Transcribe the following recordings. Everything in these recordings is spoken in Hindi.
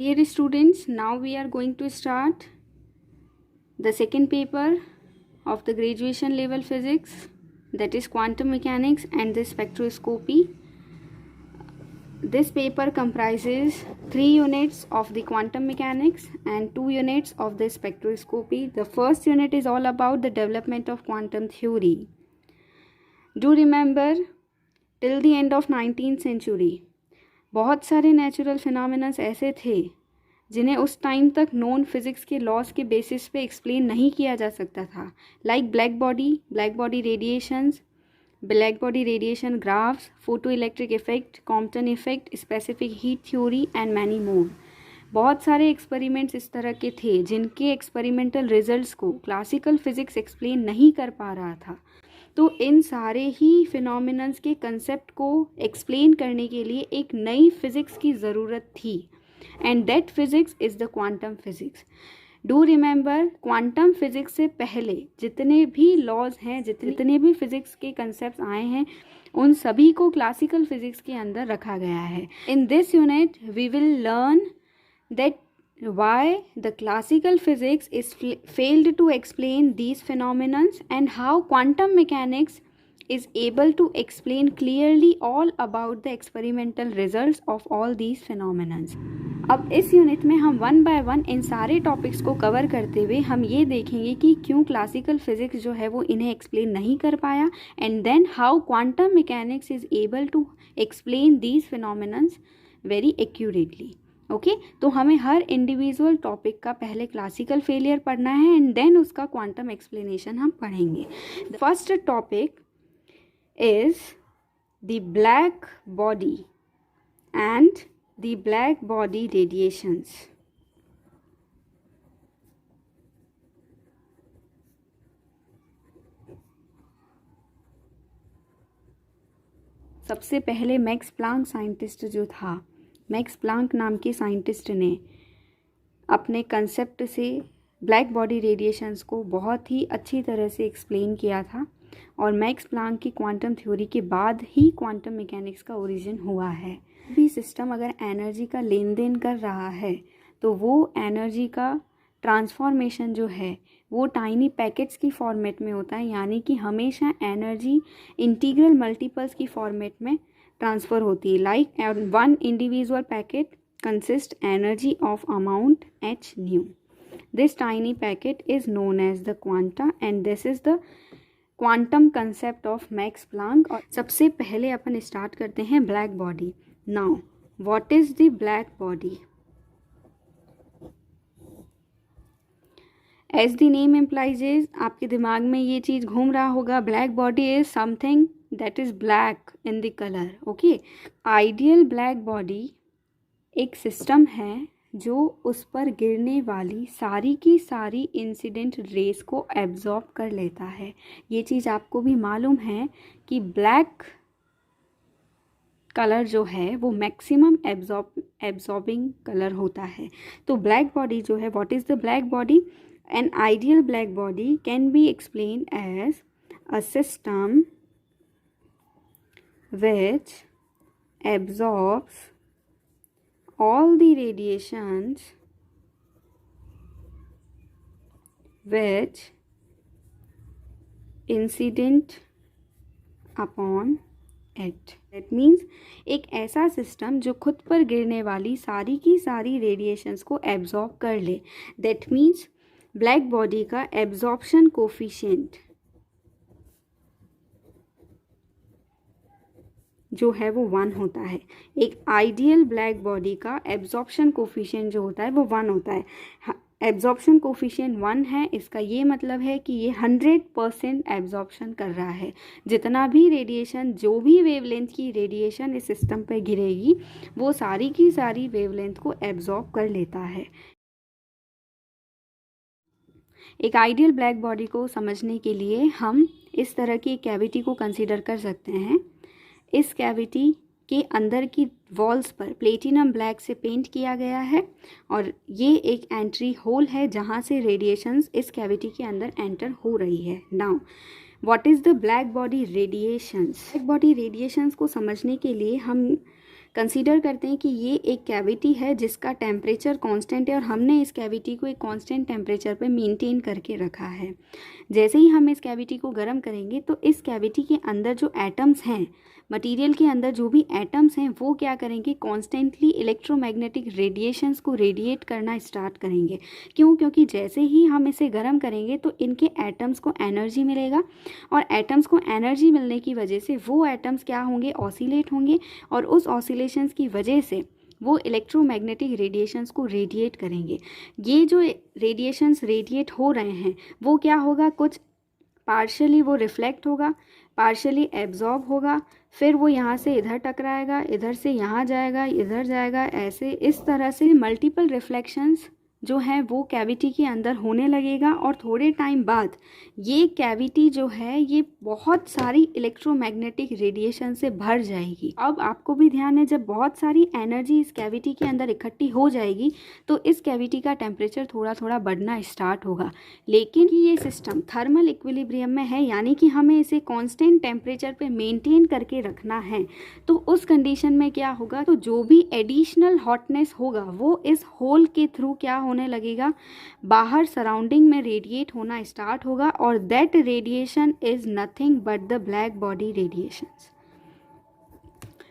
Dear students, now we are going to start the second paper of the graduation level physics, that is quantum mechanics and the spectroscopy. This paper comprises 3 units of the quantum mechanics and 2 units of the spectroscopy. The first unit is all about the development of quantum theory. Do remember, till the end of 19th century बहुत सारे नेचुरल फिनोमिनस ऐसे थे जिन्हें उस टाइम तक नॉन फिजिक्स के लॉज के बेसिस पे एक्सप्लेन नहीं किया जा सकता था, like black body radiation graphs, photo electric effect, Compton effect, specific heat theory and many more. बहुत सारे एक्सपेरिमेंट्स इस तरह के थे जिनके एक्सपेरिमेंटल रिजल्ट्स को क्लासिकल फिजिक्स एक्सप्लेन नहीं कर पा रहा था। तो इन सारे ही फिनोमिनन्स के कंसेप्ट को एक्सप्लेन करने के लिए एक नई फिज़िक्स की ज़रूरत थी, and that physics is the quantum physics. Do remember, quantum physics से पहले जितने भी लॉज हैं, जितने भी फिज़िक्स के कंसेप्ट आए हैं, उन सभी को क्लासिकल फिज़िक्स के अंदर रखा गया है। In this unit we will learn that why the classical physics is failed to explain these phenomena and how quantum mechanics is able to explain clearly all about the experimental results of all these phenomena. अब इस यूनिट में हम वन बाय वन इन सारे टॉपिक्स को कवर करते हुए हम ये देखेंगे कि क्यों क्लासिकल फिजिक्स जो है वो इन्हें एक्सप्लेन नहीं कर पाया, and then how quantum mechanics is able to explain these phenomena very accurately. Okay, तो हमें हर इंडिविजुअल टॉपिक का पहले क्लासिकल फेलियर पढ़ना है एंड देन उसका क्वांटम एक्सप्लेनेशन हम पढ़ेंगे। The first topic is the black body and the black body radiations. सबसे पहले मैक्स प्लांक साइंटिस्ट जो था, मैक्स प्लांक नाम के साइंटिस्ट ने अपने कंसेप्ट से ब्लैक बॉडी रेडिएशंस को बहुत ही अच्छी तरह से एक्सप्लेन किया था, और मैक्स प्लांक की क्वांटम थ्योरी के बाद ही क्वांटम मैकेनिक्स का ओरिजिन हुआ है। भी सिस्टम अगर एनर्जी का लेन देन कर रहा है तो वो एनर्जी का ट्रांसफॉर्मेशन जो है वो टाइनी पैकेट्स की फॉर्मेट में होता है, यानी कि हमेशा एनर्जी इंटीग्रल मल्टीपल्स की फॉर्मेट में ट्रांसफ़र होती है। Like one individual packet consist energy of amount h nu. This tiny packet is known as the quanta and this is the quantum concept of Max Planck. और सबसे पहले अपन स्टार्ट करते हैं black body. Now what is the black body? As the name implies, आपके दिमाग में ये चीज़ घूम रहा होगा, black body is something that is black in the color. okay, ideal black body एक सिस्टम है जो उस पर गिरने वाली सारी की सारी इंसिडेंट रेस को एब्जॉर्ब कर लेता है। ये चीज़ आपको भी मालूम है कि ब्लैक कलर जो है वो मैक्सिमम एब्जॉर्बिंग कलर होता है। तो ब्लैक बॉडी जो है, what is the black body? An ideal black body can be explain as a system which absorbs all the radiations which incident upon it. That means एक ऐसा सिस्टम जो खुद पर गिरने वाली सारी की सारी रेडिएशंस को एब्जॉर्ब कर ले। That means ब्लैक बॉडी का एब्जॉर्प्शन कोफिशिएंट जो है वो 1 होता है। एक आइडियल ब्लैक बॉडी का एब्जॉर्प्शन कोफिशिएंट जो होता है वो 1 होता है। एब्जॉर्प्शन कोफिशिएंट 1 है, इसका ये मतलब है कि ये 100% एब्जॉर्प्शन कर रहा है। जितना भी रेडिएशन, जो भी वेवलेंथ की रेडिएशन इस सिस्टम पे गिरेगी वो सारी की सारी वेवलेंथ को एब्जॉर्ब कर लेता है। एक आइडियल ब्लैक बॉडी को समझने के लिए हम इस तरह की कैविटी को कंसीडर कर सकते हैं। इस कैविटी के अंदर की वॉल्स पर प्लेटिनम ब्लैक से पेंट किया गया है, और ये एक एंट्री होल है जहाँ से रेडिएशंस इस कैविटी के अंदर एंटर हो रही है। Now what is the black body radiations? Black body radiations को समझने के लिए हम कंसीडर करते हैं कि ये एक कैविटी है जिसका टेम्परेचर कांस्टेंट है और हमने इस कैविटी को एक कांस्टेंट टेम्परेचर पे मेंटेन करके रखा है। जैसे ही हम इस कैविटी को गर्म करेंगे तो इस कैविटी के अंदर जो एटम्स हैं, मटेरियल के अंदर जो भी एटम्स हैं, वो क्या करेंगे, कॉन्स्टेंटली इलेक्ट्रोमैग्नेटिक रेडिएशंस को रेडिएट करना स्टार्ट करेंगे। क्यों? क्योंकि जैसे ही हम इसे गर्म करेंगे तो इनके एटम्स को एनर्जी मिलेगा और एटम्स को एनर्जी मिलने की वजह से वो एटम्स क्या होंगे, ऑसिलेट होंगे और उस ऑसिलेशंस की वजह से वो इलेक्ट्रोमैग्नेटिक रेडिएशंस को रेडिएट करेंगे। ये जो रेडिएशंस रेडिएट हो रहे हैं वो क्या होगा, कुछ पार्शियली वो रिफ्लेक्ट होगा, पार्शियली एब्जॉर्ब होगा, फिर वो यहाँ से इधर टकराएगा, इधर से यहाँ जाएगा, इधर जाएगा, ऐसे इस तरह से मल्टीपल रिफ्लेक्शंस जो है वो कैविटी के अंदर होने लगेगा और थोड़े टाइम बाद ये कैविटी जो है ये बहुत सारी इलेक्ट्रोमैग्नेटिक रेडिएशन से भर जाएगी। अब आपको भी ध्यान है, जब बहुत सारी एनर्जी इस कैविटी के अंदर इकट्ठी हो जाएगी तो इस कैविटी का टेम्परेचर थोड़ा थोड़ा बढ़ना स्टार्ट होगा। लेकिन ये सिस्टम थर्मल इक्विलिब्रियम में है, यानी कि हमें इसे कांस्टेंट टेम्परेचर पे मेंटेन करके रखना है। तो उस कंडीशन में क्या होगा, तो जो भी एडिशनल हॉटनेस होगा वो इस होल के थ्रू क्या होने लगेगा, बाहर सराउंडिंग में रेडिएट होना स्टार्ट होगा और that radiation is nothing but the black body radiations.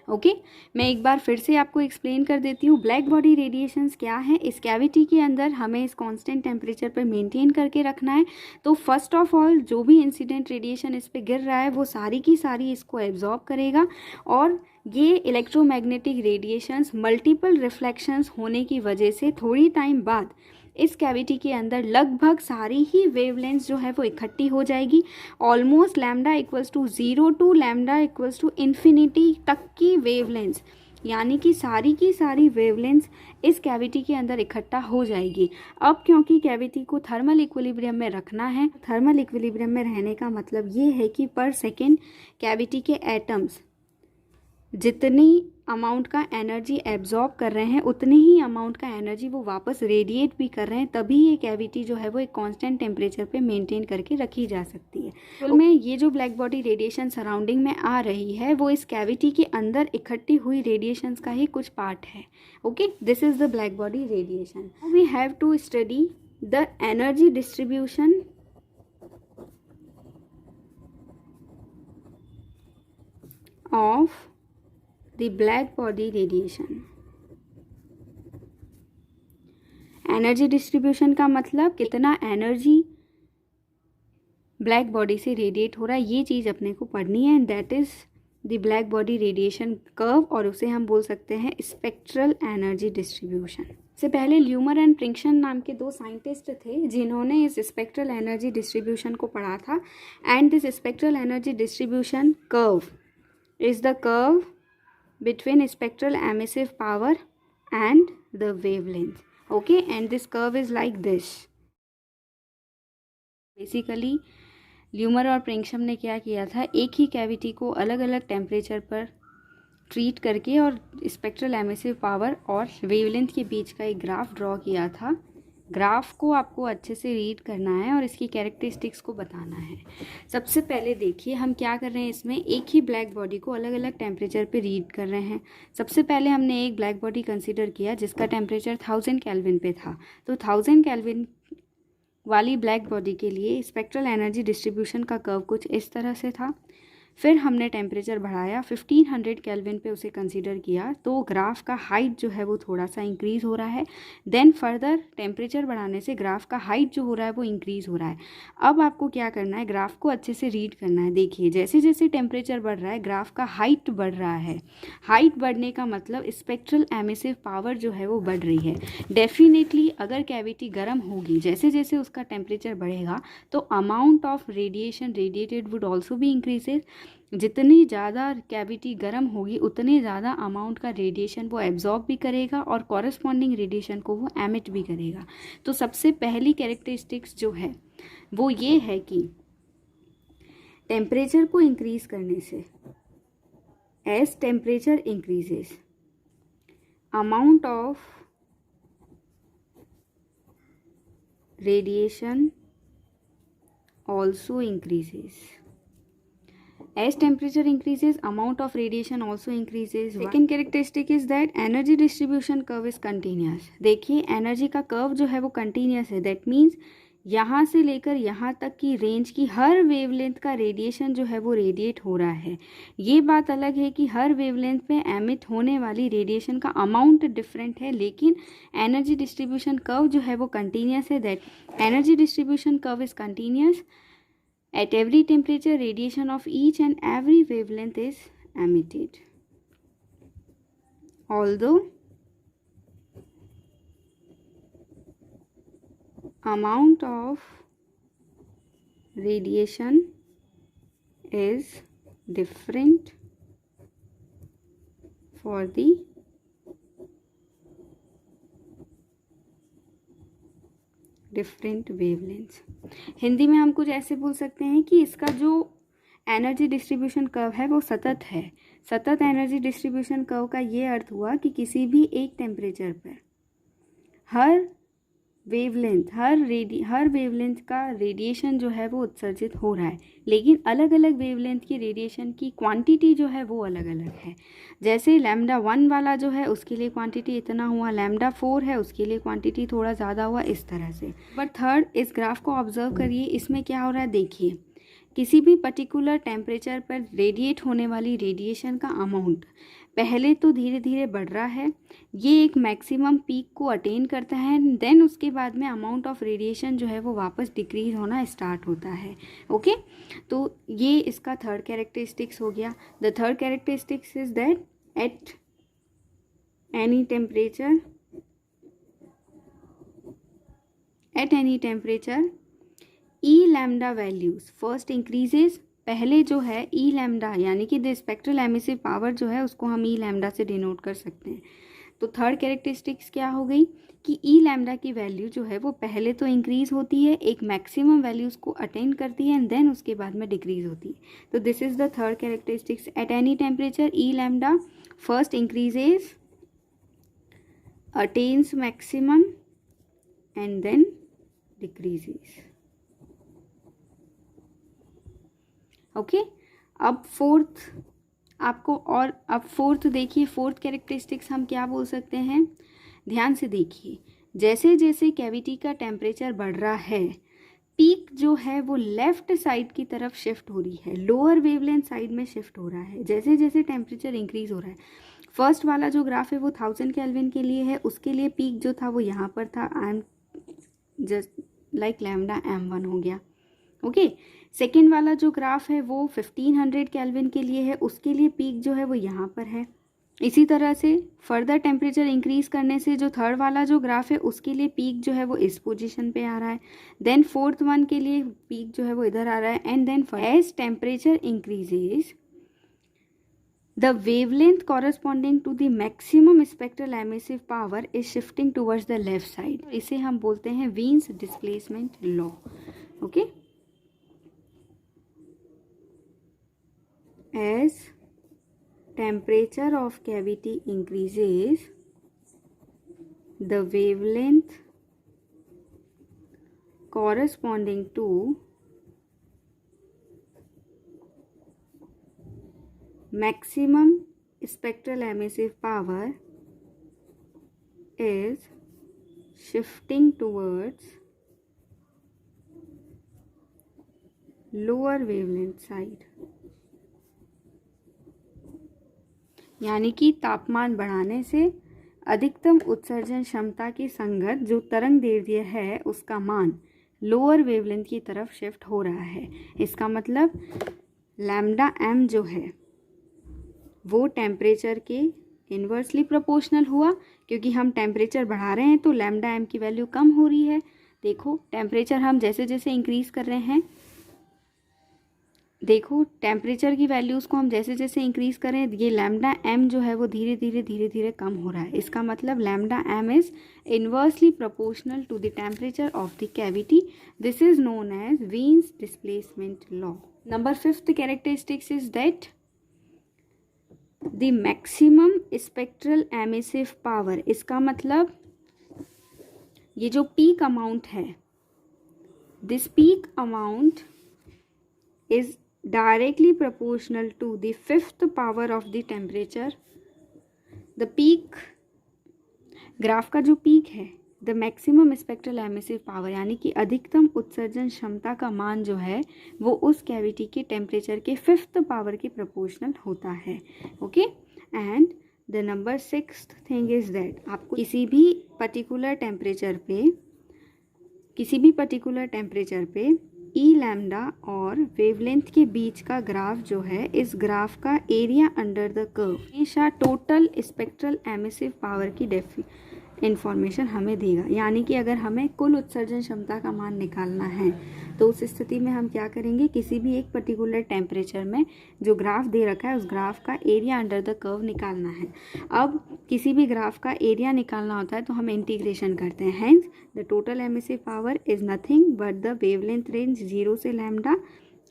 Okay, मैं एक बार फिर से आपको एक्सप्लेन कर देती हूँ ब्लैक बॉडी रेडिएशंस क्या है। इस कैविटी के अंदर हमें इस कांस्टेंट टेम्परेचर पर मेंटेन करके रखना है। तो फर्स्ट ऑफ ऑल जो भी इंसिडेंट रेडिएशन इस पे गिर रहा है वो सारी की सारी इसको एब्जॉर्ब करेगा और ये इलेक्ट्रोमैग्नेटिक रेडिएशंस मल्टीपल रिफ्लेक्शंस होने की वजह से थोड़ी टाइम बाद इस कैविटी के अंदर लगभग सारी ही वेवलेंथ्स जो है वो इकट्ठी हो जाएगी। Almost lambda equals to 0 to lambda equals to infinity तक की वेवलेंथ्स, यानी कि सारी की सारी वेवलेंथ्स इस कैविटी के अंदर इकट्ठा हो जाएगी। अब क्योंकि कैविटी को थर्मल इक्विलिब्रियम में रखना है, थर्मल इक्विलिब्रियम में रहने का मतलब ये है कि पर सेकेंड कैविटी के एटम्स जितनी अमाउंट का एनर्जी एब्जॉर्ब कर रहे हैं उतनी ही अमाउंट का एनर्जी वो वापस रेडिएट भी कर रहे हैं, तभी ये कैविटी जो है वो एक कांस्टेंट टेम्परेचर पे मेंटेन करके रखी जा सकती है। तो में ये जो ब्लैक बॉडी रेडिएशन सराउंडिंग में आ रही है वो इस कैविटी के अंदर इकट्ठी हुई रेडिएशंस का ही कुछ पार्ट है। Okay, this is the black body radiation. We have to study the energy distribution of the black body radiation। Energy distribution का मतलब कितना एनर्जी ब्लैक बॉडी से रेडिएट हो रहा है, ये चीज़ अपने को पढ़नी है। And that is the black body radiation curve, और उसे हम बोल सकते हैं स्पेक्ट्रल एनर्जी डिस्ट्रीब्यूशन। से पहले ल्यूमर एंड प्रिंक्शन नाम के दो साइंटिस्ट थे जिन्होंने इस स्पेक्ट्रल एनर्जी डिस्ट्रीब्यूशन को पढ़ा था। And this spectral energy distribution curve is the curve between spectral emissive power and the wavelength. Okay, and this curve is like this. Basically ल्यूमर और प्रिंक्शम ने क्या किया था, एक ही कैविटी को अलग अलग टेम्परेचर पर ट्रीट करके और स्पेक्ट्रल एमिसिव पावर और वेवलेंथ के बीच का एक ग्राफ ड्रॉ किया था। ग्राफ को आपको अच्छे से रीड करना है और इसकी कैरेक्टरिस्टिक्स को बताना है। सबसे पहले देखिए हम क्या कर रहे हैं, इसमें एक ही ब्लैक बॉडी को अलग अलग टेम्परेचर पे रीड कर रहे हैं। सबसे पहले हमने एक ब्लैक बॉडी कंसीडर किया जिसका टेम्परेचर 1000 केल्विन पे था। तो 1000 केल्विन वाली ब्लैक बॉडी के लिए स्पेक्ट्रल एनर्जी डिस्ट्रीब्यूशन का कर्व कुछ इस तरह से था। फिर हमने टेम्परेचर बढ़ाया 1500 केल्विन पे उसे कंसीडर किया, तो ग्राफ का हाइट जो है वो थोड़ा सा इंक्रीज़ हो रहा है। देन फर्दर टेम्परेचर बढ़ाने से ग्राफ का हाइट जो हो रहा है वो इंक्रीज़ हो रहा है। अब आपको क्या करना है, ग्राफ को अच्छे से रीड करना है। देखिए जैसे जैसे टेम्परेचर बढ़ रहा है ग्राफ का हाइट बढ़ रहा है। हाइट बढ़ने का मतलब स्पेक्ट्रल एमिसिव पावर जो है वो बढ़ रही है। डेफिनेटली अगर कैविटी गर्म होगी, जैसे जैसे उसका टेम्परेचर बढ़ेगा तो amount of radiation radiated would also भी इंक्रीजेज। जितनी ज़्यादा कैविटी गर्म होगी उतने ज़्यादा अमाउंट का रेडिएशन वो एब्जॉर्ब भी करेगा और कॉरस्पॉन्डिंग रेडिएशन को वो एमिट भी करेगा। तो सबसे पहली कैरेक्टरिस्टिक्स जो है वो ये है कि टेम्परेचर को इंक्रीज करने से as temperature increases amount of radiation also increases. As temperature increases, amount of radiation also increases. Second characteristic is that energy distribution curve is continuous. देखिए एनर्जी का कर्व जो है वो कंटिन्यूस है. दैट मीन्स यहाँ से लेकर यहाँ तक की रेंज की हर वेवलेंथ का रेडिएशन जो है वो रेडिएट हो रहा है. ये बात अलग है कि हर वेवलेंथ पे एमिट होने वाली रेडिएशन का अमाउंट डिफरेंट है, लेकिन एनर्जी डिस्ट्रीब्यूशन कर्व जो है वो कंटिन्यूस है. That energy distribution curve is continuous. At every temperature, radiation of each and every wavelength is emitted. Although amount of radiation is different for the different wavelengths. Hindi में हम कुछ ऐसे बोल सकते हैं कि इसका जो एनर्जी डिस्ट्रीब्यूशन कर्व है वो सतत है. सतत एनर्जी डिस्ट्रीब्यूशन कर्व का ये अर्थ हुआ कि किसी भी एक टेम्परेचर पर हर वेवलेंथ का रेडिएशन जो है वो उत्सर्जित हो रहा है, लेकिन अलग अलग वेवलेंथ की रेडिएशन की क्वांटिटी जो है वो अलग अलग है. जैसे लैम्डा 1 वाला जो है उसके लिए क्वांटिटी इतना हुआ, लैम्डा 4 है उसके लिए क्वांटिटी थोड़ा ज़्यादा हुआ, इस तरह से. बट थर्ड, इस ग्राफ को ऑब्जर्व करिए, इसमें क्या हो रहा है देखिए. किसी भी पर्टिकुलर टेम्परेचर पर रेडिएट होने वाली रेडिएशन का अमाउंट पहले तो धीरे धीरे बढ़ रहा है, ये एक मैक्सिमम पीक को अटेन करता है, देन उसके बाद में अमाउंट ऑफ रेडिएशन जो है वो वापस डिक्रीज होना स्टार्ट होता है. ओके, तो ये इसका थर्ड कैरेक्टरिस्टिक्स हो गया. The third characteristics is that at any temperature E lambda values first increases. पहले जो है ई लैम्डा यानी कि द स्पेक्ट्रल एमिसिव पावर जो है उसको हम ई लैम्डा से डिनोट कर सकते हैं. तो थर्ड कैरेक्टरिस्टिक्स क्या हो गई कि ई लैम्डा की वैल्यू जो है वो पहले तो इंक्रीज होती है, एक मैक्सिमम वैल्यूज को अटेन करती है एंड देन उसके बाद में डिक्रीज होती है. तो this is the third characteristics. At any temperature E lambda first increases, attains maximum and then decreases. Okay, अब फोर्थ देखिए. फोर्थ कैरेक्टरिस्टिक्स हम क्या बोल सकते हैं, ध्यान से देखिए. जैसे जैसे कैविटी का टेम्परेचर बढ़ रहा है, पीक जो है वो लेफ्ट साइड की तरफ शिफ्ट हो रही है, लोअर वेवलेंथ साइड में शिफ्ट हो रहा है जैसे जैसे टेम्परेचर इंक्रीज हो रहा है. फर्स्ट वाला जो ग्राफ है वो 1000 केल्विन के लिए है, उसके लिए पीक जो था वो यहाँ पर था, I am just like lambda m1 हो गया. ओके, सेकेंड वाला जो ग्राफ है वो 1500 केल्विन के लिए है, उसके लिए पीक जो है वो यहाँ पर है. इसी तरह से फर्दर टेम्परेचर इंक्रीज करने से जो थर्ड वाला जो ग्राफ है उसके लिए पीक जो है वो इस पोजीशन पे आ रहा है. देन फोर्थ वन के लिए पीक जो है वो इधर आ रहा है. And then as temperature increases the wavelength corresponding to the maximum spectral emissive power is shifting towards the left side. इसे हम बोलते हैं Wien's displacement law. Okay, as temperature of cavity increases, the wavelength corresponding to maximum spectral emissive power is shifting towards lower wavelength side. यानी कि तापमान बढ़ाने से अधिकतम उत्सर्जन क्षमता की संगत जो तरंग दैर्ध्य है उसका मान लोअर वेवलेंथ की तरफ शिफ्ट हो रहा है. इसका मतलब लैम्डा m जो है वो टेम्परेचर के इन्वर्सली प्रोपोर्शनल हुआ, क्योंकि हम टेम्परेचर बढ़ा रहे हैं तो लैम्डा m की वैल्यू कम हो रही है. देखो टेम्परेचर हम जैसे जैसे इंक्रीज कर रहे हैं, देखो टेम्परेचर की वैल्यूज़ को हम जैसे जैसे इंक्रीज करें, ये लैम्डा m जो है वो धीरे धीरे कम हो रहा है. इसका मतलब lambda m is inversely proportional to the temperature of the cavity. This is known as Wien's displacement law. Number fifth characteristics is that the maximum spectral emissive power. इसका मतलब ये जो पीक अमाउंट है, this peak amount is directly proportional to the fifth power of the temperature. The peak, graph का जो पीक है, the maximum spectral emissive power यानी कि अधिकतम उत्सर्जन क्षमता का मान जो है वो उस कैविटी के टेम्परेचर के फिफ्थ पावर के प्रोपोर्शनल होता है. Okay, and the number sixth thing is that आपको किसी भी पर्टिकुलर टेम्परेचर पे ई लैम्डा और वेवलेंथ के बीच का ग्राफ जो है, इस ग्राफ का एरिया अंडर द कर्व हमेशा टोटल स्पेक्ट्रल एमिसिव पावर की इंफॉर्मेशन हमें देगा. यानी कि अगर हमें कुल उत्सर्जन क्षमता का मान निकालना है तो उस स्थिति में हम क्या करेंगे, किसी भी एक पर्टिकुलर टेम्परेचर में जो ग्राफ दे रखा है उस ग्राफ का एरिया अंडर द कर्व निकालना है. अब किसी भी ग्राफ का एरिया निकालना होता है तो हम इंटीग्रेशन करते हैं. Hence the total emissive power is nothing but the wavelength range 0 से lambda,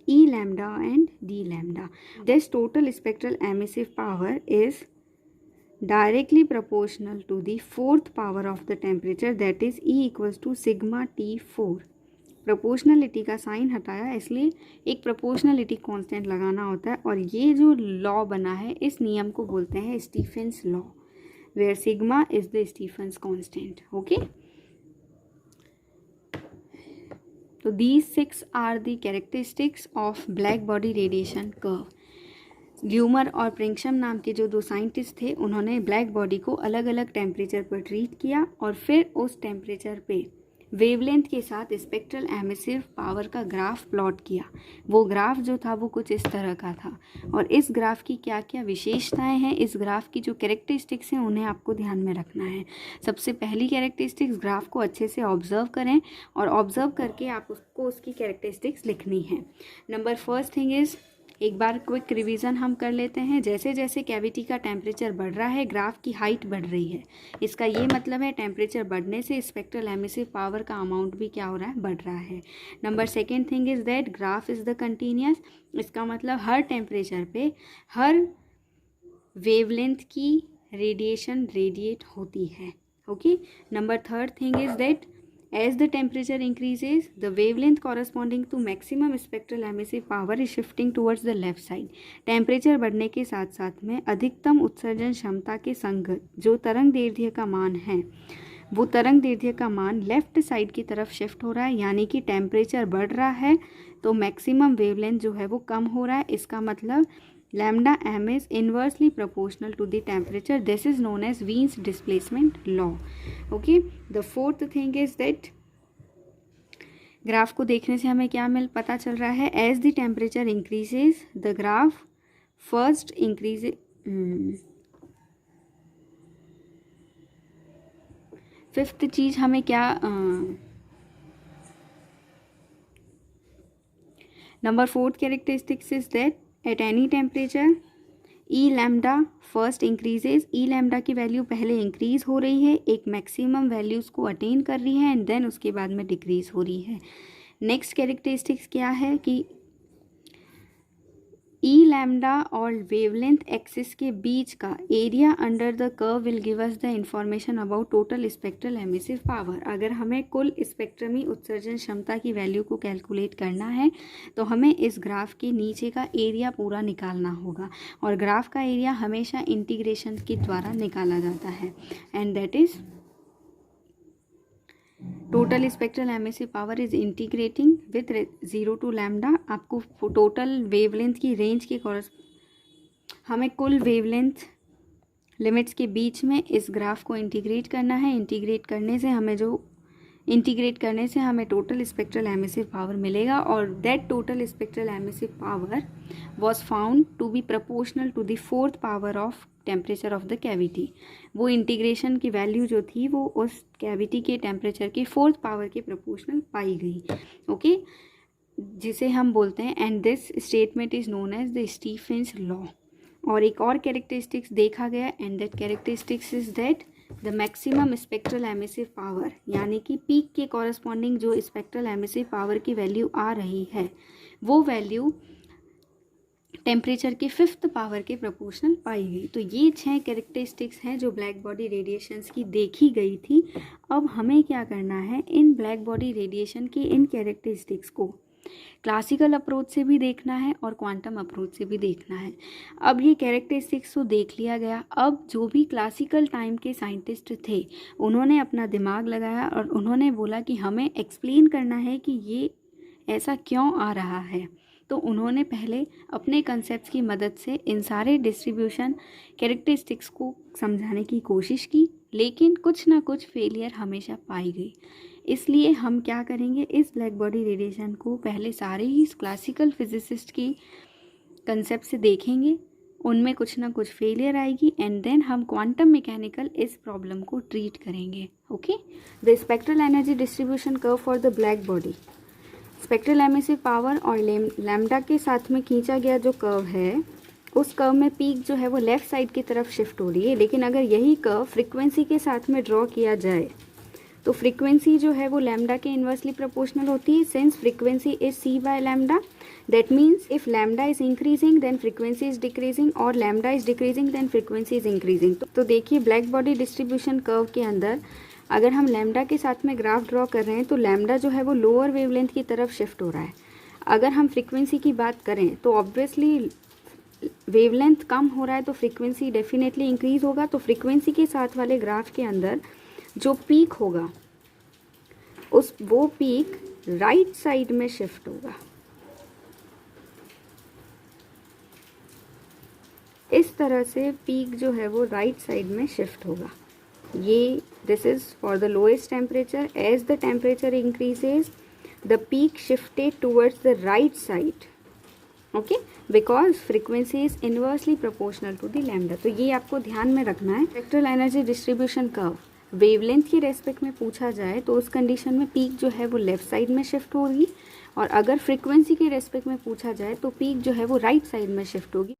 E lambda and D lambda. This total spectral emissive power is directly proportional to the fourth power of the temperature, that is E equals to sigma T4. Proportionality का साइन हटाया इसलिए एक प्रोपोर्शनलिटी कांस्टेंट लगाना होता है, और ये जो लॉ बना है इस नियम को बोलते हैं Stefan's law, where sigma is the Stefan's constant. Okay, तो these 6 are the characteristics of black body radiation curve. Lummer और प्रिंगशम नाम के जो 2 साइंटिस्ट थे, उन्होंने ब्लैक बॉडी को अलग अलग टेम्परेचर पर ट्रीट किया और फिर उस टेम्परेचर पे वेवलेंथ के साथ स्पेक्ट्रल एमिसिव पावर का ग्राफ प्लॉट किया. वो ग्राफ जो था वो कुछ इस तरह का था, और इस ग्राफ की क्या क्या विशेषताएं हैं, इस ग्राफ की जो कैरेक्टरिस्टिक्स हैं उन्हें आपको ध्यान में रखना है. सबसे पहली कैरेक्टरिस्टिक्स, ग्राफ को अच्छे से ऑब्जर्व करें और ऑब्जर्व करके आप उसकी कैरेक्टरिस्टिक्स लिखनी है. नंबर फर्स्ट थिंग इज़, एक बार क्विक रिवीजन हम कर लेते हैं. जैसे जैसे कैविटी का टेम्परेचर बढ़ रहा है ग्राफ की हाइट बढ़ रही है. इसका ये मतलब है टेम्परेचर बढ़ने से स्पेक्ट्रल एमिसिव पावर का अमाउंट भी क्या हो रहा है, बढ़ रहा है. Number second thing is that graph is the continuous. इसका मतलब हर टेम्परेचर पे हर वेवलेंथ की रेडिएशन रेडिएट होती है. Okay, number third thing is that as the temperature increases, the wavelength corresponding to maximum spectral emissive power is shifting towards the left side. Temperature बढ़ने के साथ साथ में अधिकतम उत्सर्जन क्षमता के संगत जो तरंग दैर्ध्य का मान है, वो तरंग दैर्ध्य का मान लेफ्ट साइड की तरफ शिफ्ट हो रहा है. यानी कि टेम्परेचर बढ़ रहा है तो मैक्सिमम वेवलेंथ जो है वो कम हो रहा है. इसका मतलब lambda m is inversely proportional to the temperature. This is known as Wien's displacement law. Okay, the fourth thing is that graph को देखने से हमें क्या पता चल रहा है, as the temperature increases the graph first increases. Fifth चीज हमें क्या, number fourth characteristics is that at any temperature E lambda first increases. E lambda की वैल्यू पहले इंक्रीज हो रही है, एक मैक्सिमम वैल्यूज़ को अटेन कर रही है एंड देन उसके बाद में डिक्रीज हो रही है. नेक्स्ट कैरेक्टरिस्टिक्स क्या है कि E लैम्डा और वेवलेंथ एक्सिस के बीच का area under the curve will give us the information about total spectral emissive power. अगर हमें कुल स्पेक्ट्रमी उत्सर्जन क्षमता की वैल्यू को कैलकुलेट करना है तो हमें इस ग्राफ के नीचे का एरिया पूरा निकालना होगा, और ग्राफ का एरिया हमेशा इंटीग्रेशन के द्वारा निकाला जाता है, and that is total spectral emissive power is integrating with 0 to lambda. आपको टोटल वेवलेंथ की रेंज के हमें कुल वेवलेंथ लिमिट्स के बीच में इस ग्राफ को इंटीग्रेट करना है. इंटीग्रेट करने से हमें टोटल स्पेक्ट्रल एमिसिव पावर मिलेगा, और that total spectral emissive power was found to be proportional to the fourth power of temperature of the cavity. वो इंटीग्रेशन की वैल्यू जो थी वो उस कैविटी के टेम्परेचर की फोर्थ पावर के प्रोपोर्शनल पाई गई. ओके, जिसे हम बोलते हैं, and this statement is known as the Stefan's law. और एक और कैरेक्टरिस्टिक्स देखा गया, and that characteristics is that the maximum spectral emissive power, यानी कि पीक के कॉरस्पॉन्डिंग जो स्पेक्ट्रल एमिसिव पावर की वैल्यू आ रही है वो वैल्यू टेम्परेचर के फिफ्थ पावर के प्रोपोर्शनल पाई गई. तो ये 6 कैरेक्टरिस्टिक्स हैं जो ब्लैक बॉडी रेडिएशंस की देखी गई थी. अब हमें क्या करना है, इन ब्लैक बॉडी रेडिएशन के इन कैरेक्टरिस्टिक्स को क्लासिकल अप्रोच से भी देखना है और क्वांटम अप्रोच से भी देखना है। अब ये कैरेक्टरिस्टिक्स तो देख लिया गया। अब जो भी क्लासिकल टाइम के साइंटिस्ट थे उन्होंने अपना दिमाग लगाया और उन्होंने बोला कि हमें एक्सप्लेन करना है कि ये ऐसा क्यों आ रहा है। तो उन्होंने पहले अपने कंसेप्ट्स की मदद से इन सारे डिस्ट्रीब्यूशन कैरेक्टरिस्टिक्स को समझाने की कोशिश की, लेकिन कुछ ना कुछ फेलियर हमेशा पाई गई। इसलिए हम क्या करेंगे, इस ब्लैक बॉडी रेडिएशन को पहले सारे ही क्लासिकल फिजिसिस्ट की कंसेप्ट से देखेंगे, उनमें कुछ ना कुछ फेलियर आएगी एंड देन हम क्वांटम मैकेनिकल इस प्रॉब्लम को ट्रीट करेंगे। Okay, the spectral energy distribution curve for the black body. Spectral emissive power और लैम्डा के साथ में खींचा गया जो कर्व है, उस कर्व में पीक जो है वो लेफ़्ट साइड की तरफ शिफ्ट हो रही है। लेकिन अगर यही कर्व फ्रीक्वेंसी के साथ में ड्रॉ किया जाए तो फ्रीक्वेंसी जो है वो लैम्डा के इन्वर्सली प्रोपोर्शनल होती है। Since frequency is C by lambda, that means if lambda is increasing then frequency is decreasing और lambda is decreasing then frequency is increasing. तो देखिए ब्लैक बॉडी डिस्ट्रीब्यूशन कर्व के अंदर अगर हम लैम्डा के साथ में ग्राफ ड्रॉ कर रहे हैं तो लैम्डा जो है वो लोअर वेवलेंथ की तरफ शिफ्ट हो रहा है। अगर हम फ्रीक्वेंसी की बात करें तो ऑब्वियसली वेवलेंथ कम हो रहा है तो फ्रीक्वेंसी डेफिनेटली इंक्रीज होगा। तो फ्रीक्वेंसी के साथ वाले ग्राफ के अंदर जो पीक होगा वो पीक राइट साइड में शिफ्ट होगा। इस तरह से पीक जो है वो राइट साइड में शिफ्ट होगा। ये this is for the lowest temperature. As the temperature increases the peak shifted towards the right side, okay, because frequency is inversely proportional to the lambda. तो ये आपको ध्यान में रखना है। Spectral energy distribution curve wavelength के रेस्पेक्ट में पूछा जाए तो उस कंडीशन में पीक जो है वो लेफ्ट साइड में शिफ्ट होगी, और अगर फ्रीक्वेंसी के रेस्पेक्ट में पूछा जाए तो पीक जो है वो राइट साइड में शिफ्ट होगी।